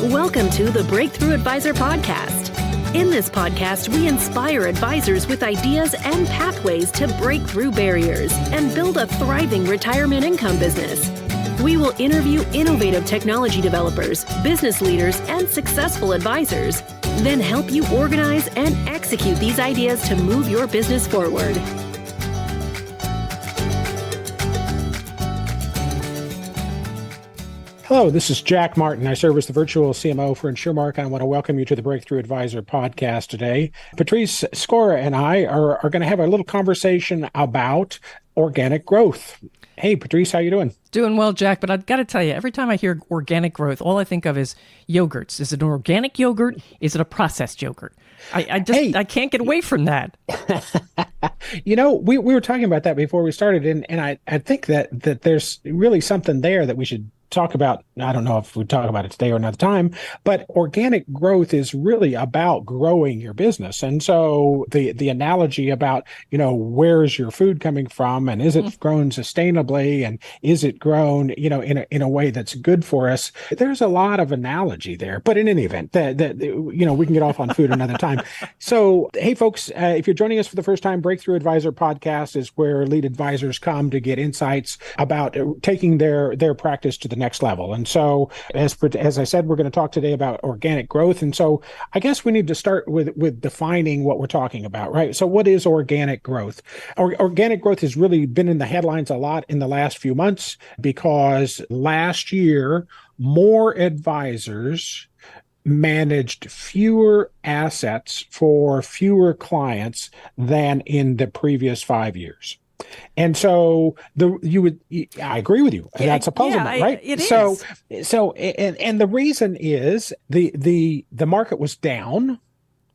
Welcome to the Breakthrough Advisor Podcast. In this podcast, we inspire advisors with ideas and pathways to break through barriers and build a thriving retirement income business. We will interview innovative technology developers, business leaders, and successful advisors, then help you organize and execute these ideas to move your business forward. Hello, this is Jack Martin. I serve as the virtual CMO for InsurMark. I want to welcome you to the Breakthrough Advisor podcast today. Patrice Scora and I are going to have a little conversation about organic growth. Hey, Patrice, how you doing? Doing well, Jack, but I've got to tell you, every time I hear organic growth, all I think of is yogurts. Is it an organic yogurt? Is it a processed yogurt? I can't get away from that. You know, we were talking about that before we started, and I think that there's really something there that we should talk about. I don't know if we talk about it today or another time, but organic growth is really about growing your business. And so the analogy about, you know, where's your food coming from, and is it grown sustainably, and is it grown, you know, in a way that's good for us? There's a lot of analogy there, but in any event, that you know, we can get off on food another time. So, hey, folks, if you're joining us for the first time, Breakthrough Advisor Podcast is where lead advisors come to get insights about taking their practice to the next level. And so, as I said, we're going to talk today about organic growth. And so I guess we need to start with defining what we're talking about, right? So what is organic growth? Organic growth has really been in the headlines a lot in the last few months because last year, more advisors managed fewer assets for fewer clients than in the previous 5 years. And so I agree with you. That's a puzzlement, right? It is. So the reason is the market was down.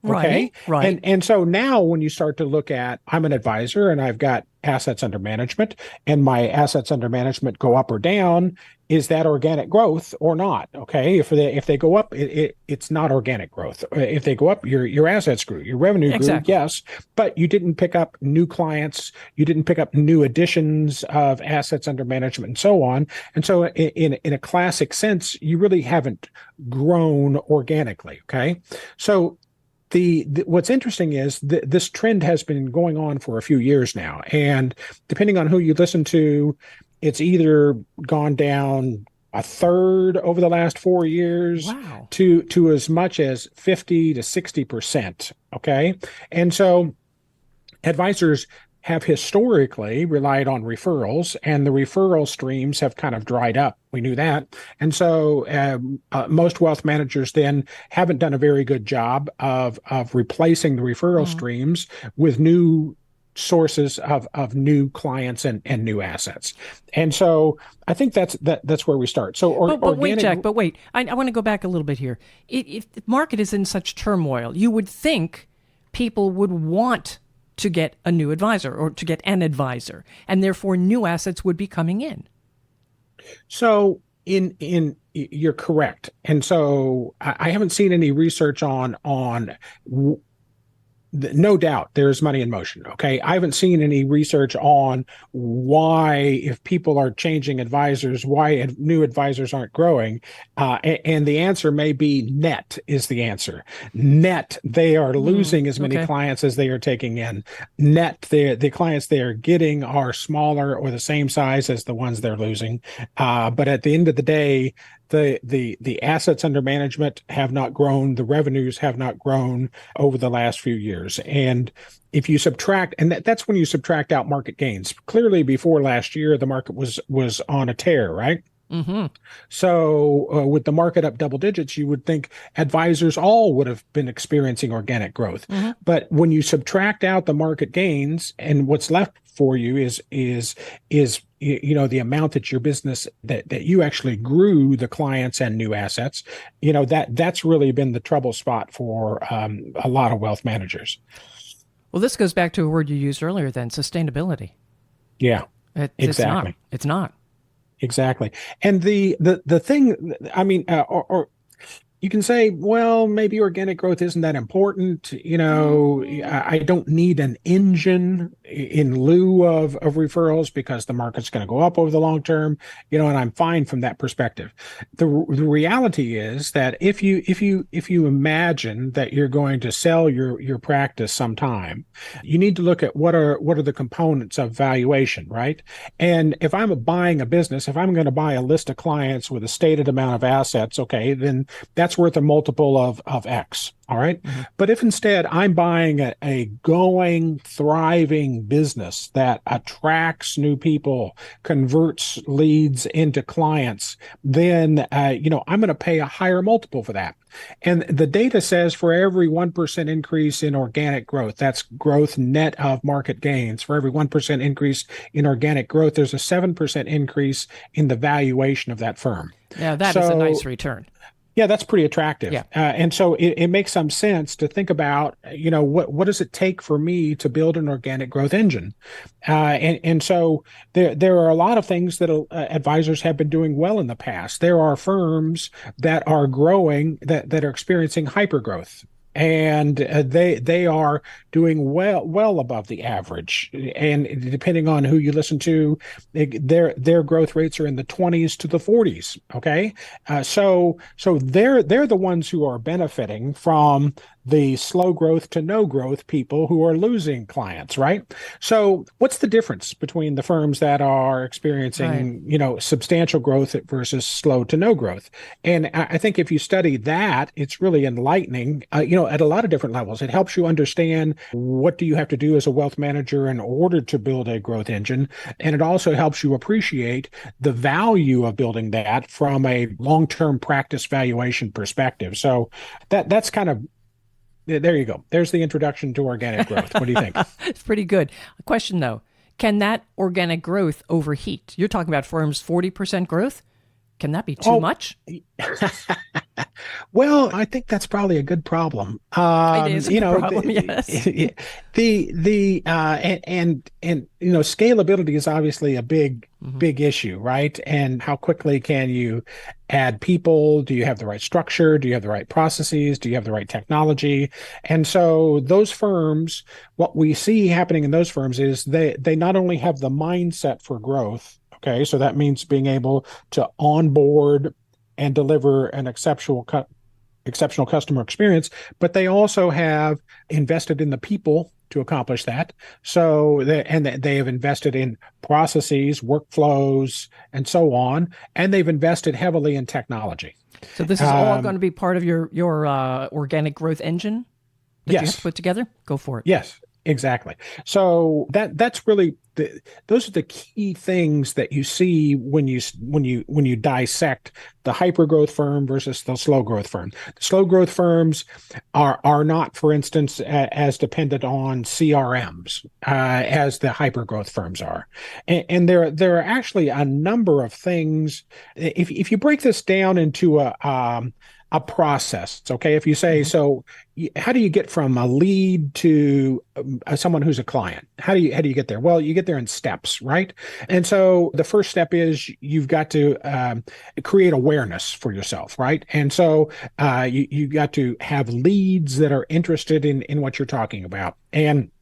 Okay. Right. And so now when you start to look at, I'm an advisor and I've got assets under management, and my assets under management go up or down, is that organic growth or not? Okay. If they go up, it's not organic growth. If they go up, your assets grew, your revenue grew, yes, but you didn't pick up new clients, you didn't pick up new additions of assets under management and so on. And so in a classic sense, you really haven't grown organically. Okay. So what's interesting is this trend has been going on for a few years now, and depending on who you listen to, it's either gone down a third over the last 4 years to as much as 50 to 60%. Okay, and so advisors have historically relied on referrals, and the referral streams have kind of dried up. We knew that. And so most wealth managers then haven't done a very good job of replacing the referral streams with new sources of new clients and new assets. And so I think that's where we start. So but wait, Jack, I want to go back a little bit here. If the market is in such turmoil, you would think people would want to get a new advisor or to get an advisor, and therefore new assets would be coming in. So you're correct. And so I haven't seen any research on no doubt there's money in motion. Okay. I haven't seen any research on why, if people are changing advisors, why new advisors aren't growing. And the answer may be net is the answer. Net, they are losing as many clients as they are taking in. Net, the clients they are getting are smaller or the same size as the ones they're losing. But at the end of the day, the assets under management have not grown. The revenues have not grown over the last few years. And if you subtract, and that's when you subtract out market gains. Clearly, before last year, the market was on a tear, right? Mm-hmm. So with the market up double digits, you would think advisors all would have been experiencing organic growth. Mm-hmm. But when you subtract out the market gains, and what's left for you is you know, the amount that your business that you actually grew the clients and new assets, you know, that's really been the trouble spot for a lot of wealth managers. Well, this goes back to a word you used earlier then, sustainability. Yeah, exactly. It's not. Exactly. And the thing, I mean, you can say, well, maybe organic growth isn't that important. I don't need an engine in lieu of referrals because the market's going to go up over the long term, and I'm fine from that perspective. The reality is that if you imagine that you're going to sell your practice sometime, you need to look at what are the components of valuation, right? And if I'm buying a business, if I'm going to buy a list of clients with a stated amount of assets, okay, then that's worth a multiple of X. All right. Mm-hmm. But if instead I'm buying a going, thriving business that attracts new people, converts leads into clients, then, I'm going to pay a higher multiple for that. And the data says for every 1% increase in organic growth, that's growth net of market gains. For every 1% increase in organic growth, there's a 7% increase in the valuation of that firm. Now, that is a nice return. Yeah, that's pretty attractive. Yeah. And so it makes some sense to think about, what does it take for me to build an organic growth engine? And so there are a lot of things that advisors have been doing well in the past. There are firms that are growing, that are experiencing hypergrowth. And they are doing well above the average. And depending on who you listen to, their growth rates are in the 20s to the 40s. Okay, so they're the ones who are benefiting from the slow growth to no growth people who are losing clients, right? So what's the difference between the firms that are experiencing, substantial growth versus slow to no growth? And I think if you study that, it's really enlightening, at a lot of different levels. It helps you understand what do you have to do as a wealth manager in order to build a growth engine. And it also helps you appreciate the value of building that from a long-term practice valuation perspective. So that's kind of, there you go. There's the introduction to organic growth. What do you think? It's pretty good. A question, though. Can that organic growth overheat? You're talking about firms 40% growth? Can that be too much? Well, I think that's probably a good problem. It is a problem, yes. Scalability is obviously a big issue, right? And how quickly can you add people? Do you have the right structure? Do you have the right processes? Do you have the right technology? And so those firms, what we see happening in those firms is they not only have the mindset for growth. Okay, so that means being able to onboard and deliver an exceptional customer experience, but they also have invested in the people to accomplish that. So they have invested in processes, workflows, and so on, and they've invested heavily in technology. So this is all going to be part of your organic growth engine that you have to put together? Go for it. Yes. Exactly. So that's really those are the key things that you see when you dissect the hypergrowth firm versus the slow growth firm. The slow growth firms are not, for instance, as dependent on CRMs as the hypergrowth firms are, and there are actually a number of things. If you break this down into a process. Okay. If you say, so how do you get from a lead to someone who's a client? How do you get there? Well, you get there in steps, right? And so the first step is you've got to create awareness for yourself, right? And so you got to have leads that are interested in what you're talking about. And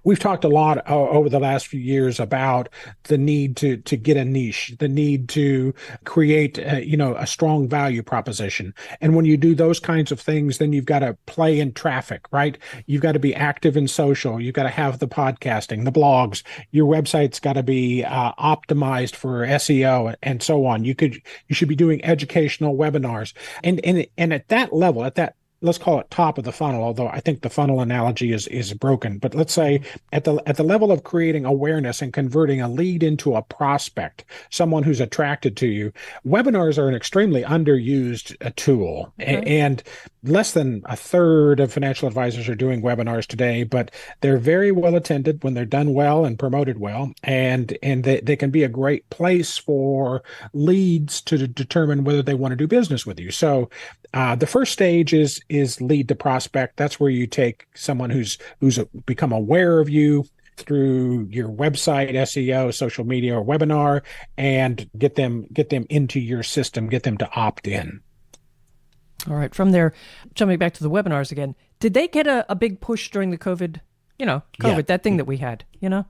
we've talked a lot over the last few years about the need to get a niche, the need to create a strong value proposition. And when you do those kinds of things, then you've got to play in traffic, right? You've got to be active in social. You've got to have the podcasting, the blogs. Your website's got to be optimized for SEO and so on. You should be doing educational webinars. And at that level, let's call it top of the funnel, although I think the funnel analogy is broken. But let's say at the level of creating awareness and converting a lead into a prospect, someone who's attracted to you, webinars are an extremely underused tool. Okay. And less than a third of financial advisors are doing webinars today, but they're very well attended when they're done well and promoted well. And they can be a great place for leads to determine whether they want to do business with you. So the first stage is lead to prospect. That's where you take someone who's become aware of you through your website, SEO, social media, or webinar, and get them into your system, get them to opt in. All right. From there, jumping back to the webinars again, did they get a big push during the COVID, Yeah. that thing that we had,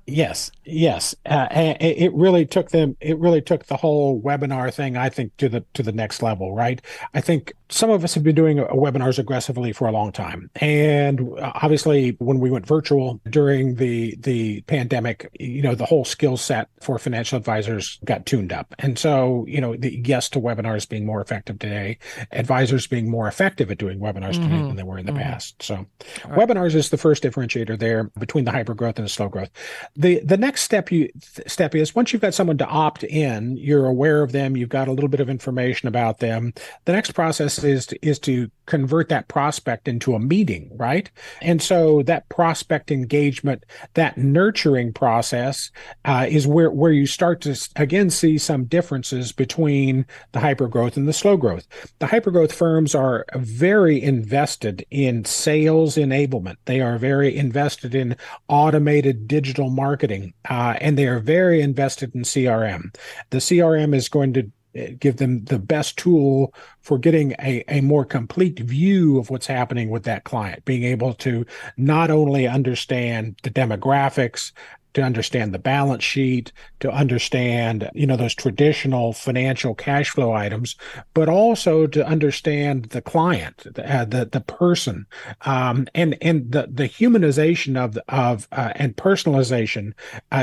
Yes, yes. And it really took them. It really took the whole webinar thing, I think, to the next level, right? I think some of us have been doing webinars aggressively for a long time, and obviously, when we went virtual during the pandemic, the whole skill set for financial advisors got tuned up, and so the yes to webinars being more effective today, advisors being more effective at doing webinars today than they were in the past. So, webinars is the first differentiator there between the hyper growth and the slow growth. The next step is once you've got someone to opt in, you're aware of them, you've got a little bit of information about them. The next process is to convert that prospect into a meeting, right? And so that prospect engagement, that nurturing process, is where you start to again see some differences between the hyper growth and the slow growth. The hyper growth firms are very invested in sales enablement. They are very invested in automated digital marketing, and they are very invested in CRM. The CRM is going to give them the best tool for getting a more complete view of what's happening with that client, being able to not only understand the demographics, to understand the balance sheet, to understand, those traditional financial cash flow items, but also to understand the client, the person, and the humanization of and personalization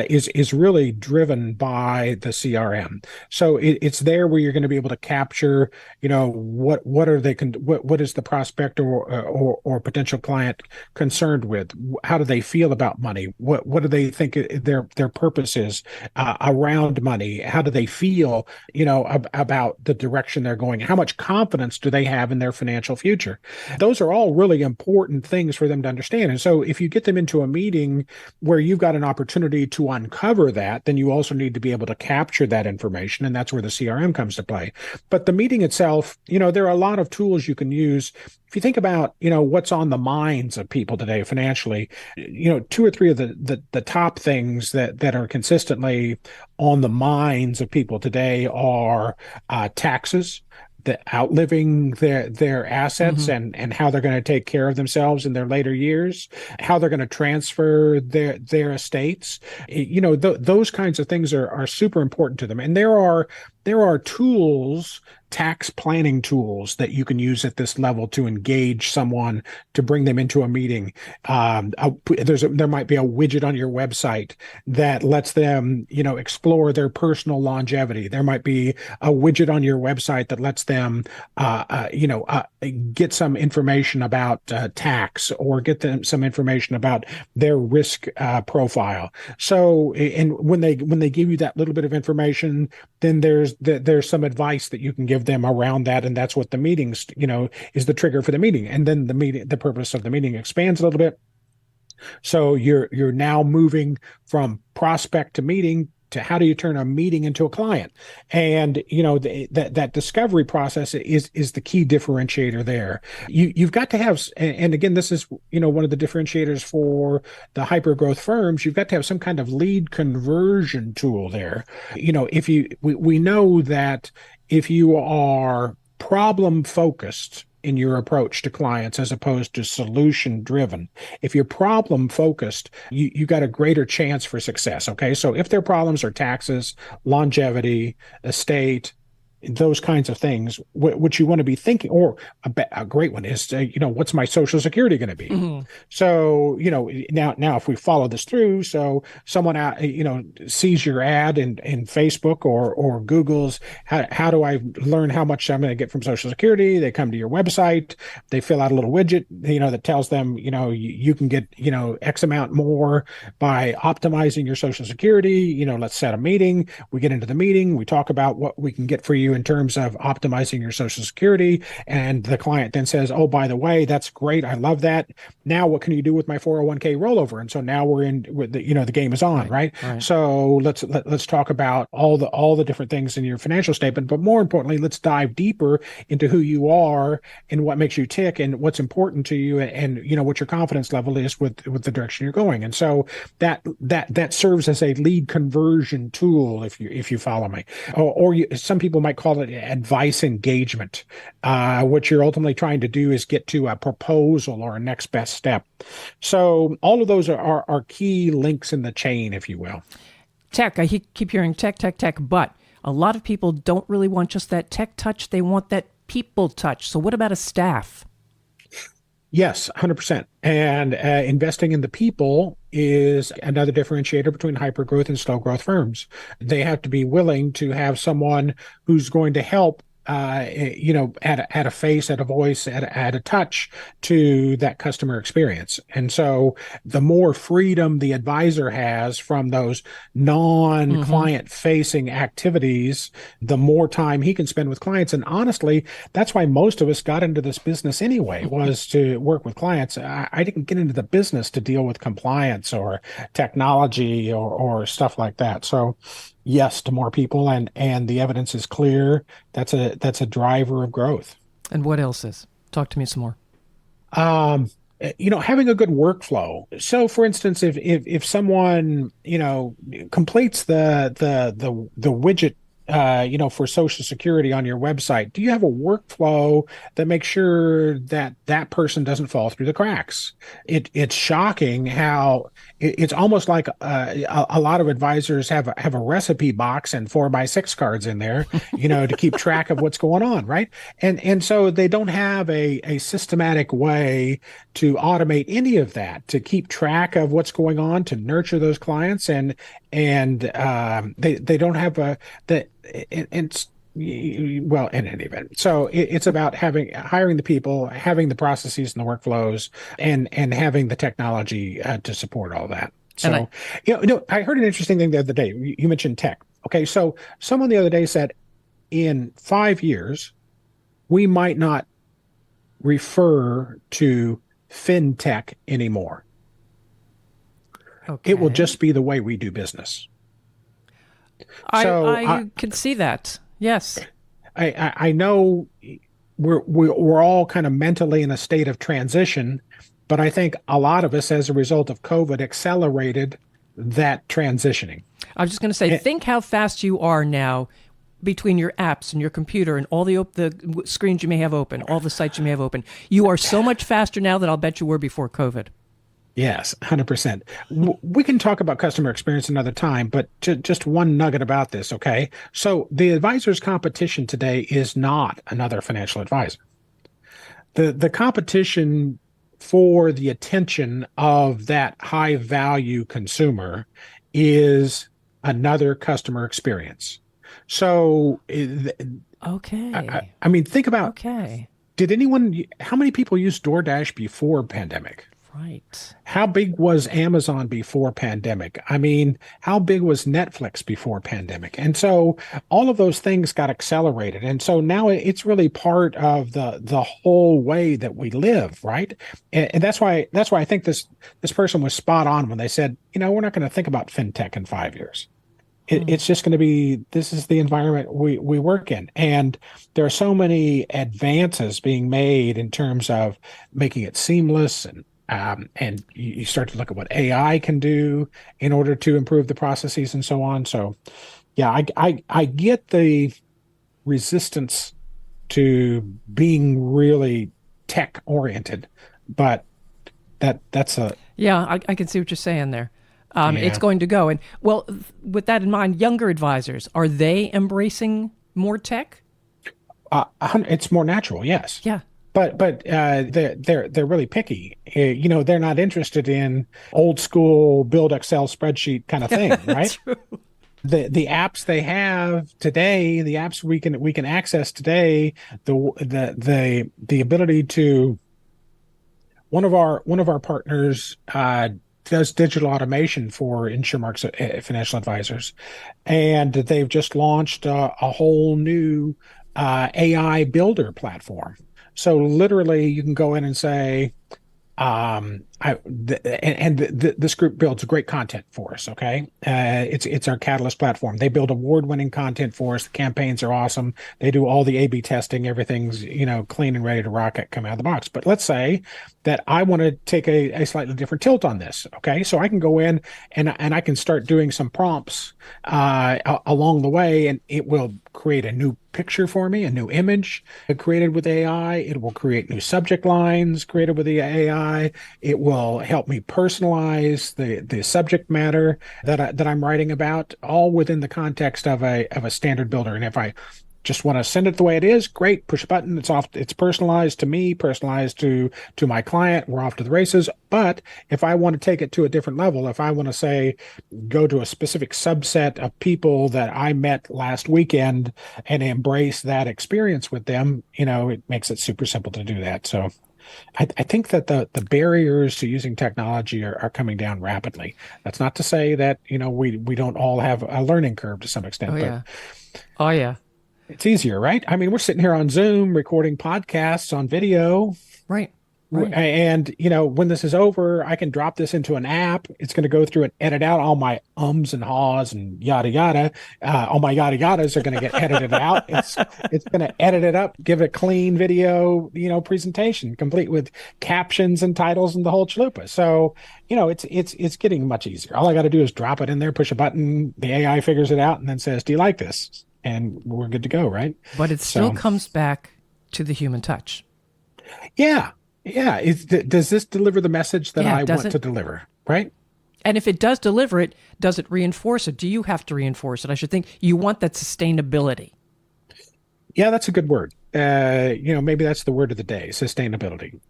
is really driven by the CRM. So it's there where you're going to be able to capture, what are they what is the prospect or potential client concerned with? How do they feel about money? What do they think their purpose is around money? How do they feel, about the direction they're going? How much confidence do they have in their financial future? Those are all really important things for them to understand. And so if you get them into a meeting where you've got an opportunity to uncover that, then you also need to be able to capture that information. And that's where the CRM comes to play. But the meeting itself, there are a lot of tools you can use. If you think about, what's on the minds of people today financially, two or three of the top things that are consistently on the minds of people today are taxes, the outliving their assets and how they're going to take care of themselves in their later years, how they're going to transfer their estates. Those kinds of things are super important to them. And there are tools, tax planning tools that you can use at this level to engage someone, to bring them into a meeting. There might be a widget on your website that lets them, explore their personal longevity. There might be a widget on your website that lets them, get some information about tax, or get them some information about their risk profile. So, and when they give you that little bit of information, then there's some advice that you can give them around that, and that's what the meetings, is the trigger for the meeting. And then the purpose of the meeting expands a little bit. So you're now moving from prospect to meeting to how do you turn a meeting into a client? And that discovery process is the key differentiator there. You've got to have, and again, this is one of the differentiators for the hyper growth firms. You've got to have some kind of lead conversion tool there. We know that if you are problem focused in your approach to clients as opposed to solution driven, if you're problem focused, you got a greater chance for success. Okay. So if their problems are taxes, longevity, estate, those kinds of things, what you want to be thinking, or a great one is, what's my Social Security going to be? Mm-hmm. So, now if we follow this through, so someone out, sees your ad in Facebook or Google's, how do I learn how much I'm going to get from Social Security? They come to your website, they fill out a little widget, that tells them, you can get, X amount more by optimizing your Social Security. Let's set a meeting. We get into the meeting. We talk about what we can get for you in terms of optimizing your Social Security. And the client then says, oh, by the way, that's great. I love that. Now what can you do with my 401k rollover? And so now we're in with the game is on, right? So let's talk about all the different things in your financial statement, but more importantly, let's dive deeper into who you are and what makes you tick and what's important to you, and what your confidence level is with the direction you're going. And so that serves as a lead conversion tool, if you follow me. Or some people might call it advice engagement. What you're ultimately trying to do is get to a proposal or a next best step. So all of those are key links in the chain, if you will. Tech, I keep hearing tech, but a lot of people don't really want just that tech touch. They want that people touch. So what about a staff? Yes, 100%. And investing in the people is another differentiator between hypergrowth and slow growth firms. They have to be willing to have someone who's going to help add a face, add a voice, add a touch to that customer experience. And so the more freedom the advisor has from those non-client facing activities, the more time he can spend with clients. And honestly, that's why most of us got into this business anyway, was to work with clients. I didn't get into the business to deal with compliance or technology or stuff like that. So yes, to more people, and the evidence is clear. That's a driver of growth. And what else is? Talk to me some more. Having a good workflow. So, for instance, if someone completes the widget for Social Security on your website, do you have a workflow that makes sure that that person doesn't fall through the cracks? It's shocking how it's almost like a lot of advisors have a recipe box and 4x6 cards in there, to keep track of what's going on, right? And so they don't have a systematic way to automate any of that, to keep track of what's going on, to nurture those clients, and they don't have in any event. So it's about hiring the people, having the processes and the workflows, and having the technology to support all that. So, I heard an interesting thing the other day. You mentioned tech. Okay, so someone the other day said, in 5 years, we might not refer to fintech anymore. Okay. It will just be the way we do business. I can see that. Yes. I know we're all kind of mentally in a state of transition, but I think a lot of us, as a result of COVID, accelerated that transitioning. I was just going to say, think how fast you are now between your apps and your computer and all the screens you may have open, all the sites you may have open. You are so much faster now than I'll bet you were before COVID. Yes, 100%. We can talk about customer experience another time, but just one nugget about this, okay? So the advisor's competition today is not another financial advisor. The competition for the attention of that high value consumer is another customer experience. So, okay. I mean, think about, okay. How many people used DoorDash before pandemic? Right. How big was Amazon before pandemic? I mean, how big was Netflix before pandemic? And so all of those things got accelerated. And so now it's really part of the whole way that we live, right? And that's why I think this person was spot on when they said, we're not going to think about fintech in 5 years. It's just going to be, this is the environment we work in. And there are so many advances being made in terms of making it seamless, and you start to look at what AI can do in order to improve the processes and so on. So, yeah, I get the resistance to being really tech oriented, but that's a I can see what you're saying there. Yeah. It's going to go. And well, with that in mind, younger advisors, are they embracing more tech? It's more natural, yes. Yeah. But they're really picky. They're not interested in old school build Excel spreadsheet kind of thing, right? True. The apps they have today, the apps we can access today, the ability to, one of our partners does digital automation for InsurMark's financial advisors, and they've just launched a whole new AI builder platform. So literally, you can go in and say, This group builds great content for us. Okay, it's our Catalyst platform. They build award-winning content for us. The campaigns are awesome. They do all the A/B testing. Everything's clean and ready to rock it, come out of the box. But let's say that I want to take a slightly different tilt on this. Okay, so I can go in and I can start doing some prompts along the way, and it will create a new picture for me, a new image created with AI. It will create new subject lines created with the AI. It will help me personalize the subject matter that I'm writing about, all within the context of a standard builder. And if I just want to send it the way it is, great, push a button, it's off, it's personalized to me, personalized to my client, we're off to the races. But if I want to take it to a different level, if I want to say, go to a specific subset of people that I met last weekend and embrace that experience with them, it makes it super simple to do that. So I think that the barriers to using technology are coming down rapidly. That's not to say that, we don't all have a learning curve to some extent. Oh, yeah. It's easier, right? I mean, we're sitting here on Zoom recording podcasts on video. Right. And, when this is over, I can drop this into an app. It's going to go through and edit out all my ums and haws and yada, yada. All my yada, yadas are going to get edited out. It's going to edit it up, give it a clean video, presentation, complete with captions and titles and the whole chalupa. So, it's getting much easier. All I got to do is drop it in there, push a button, the AI figures it out, and then says, do you like this? And we're good to go, right? But it still comes back to the human touch. Yeah. Does this deliver the message that I want to deliver, right? And if it does deliver it, does it reinforce it? Do you have to reinforce it? I should think you want that sustainability. Yeah, that's a good word. Maybe that's the word of the day, sustainability.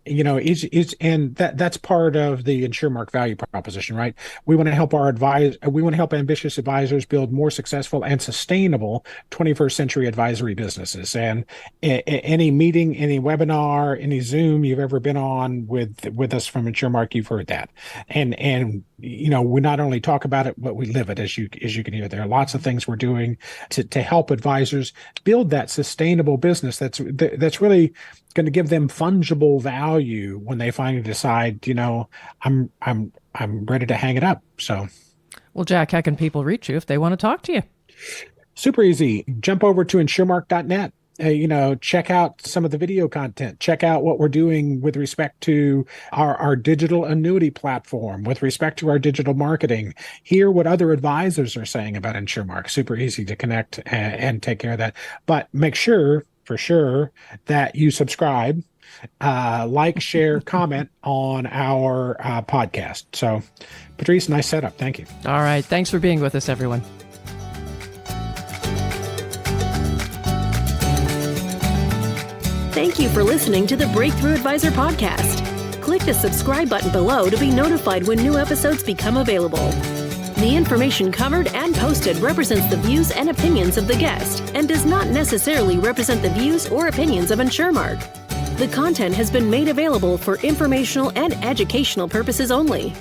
And that's part of the InsurMark value proposition, right? We want to help we want to help ambitious advisors build more successful and sustainable 21st century advisory businesses. And any meeting, any webinar, any Zoom you've ever been on with us from InsurMark, you've heard that. And we not only talk about it, but we live it, as you can hear. There are lots of things we're doing to help advisors build that sustainable business that's really going to give them fungible value when they finally decide, I'm ready to hang it up. So, well, Jack, how can people reach you if they want to talk to you? Super easy. Jump over to insurmark.net. Check out some of the video content. Check out what we're doing with respect to our digital annuity platform, with respect to our digital marketing. Hear what other advisors are saying about InsurMark. Super easy to connect and take care of that. But make sure, for sure, that you subscribe, like, share, comment on our podcast. So, Patrice, nice setup. Thank you. All right. Thanks for being with us, everyone. Thank you for listening to the Breakthrough Advisor podcast. Click the subscribe button below to be notified when new episodes become available. The information covered and posted represents the views and opinions of the guest and does not necessarily represent the views or opinions of InsurMark. The content has been made available for informational and educational purposes only.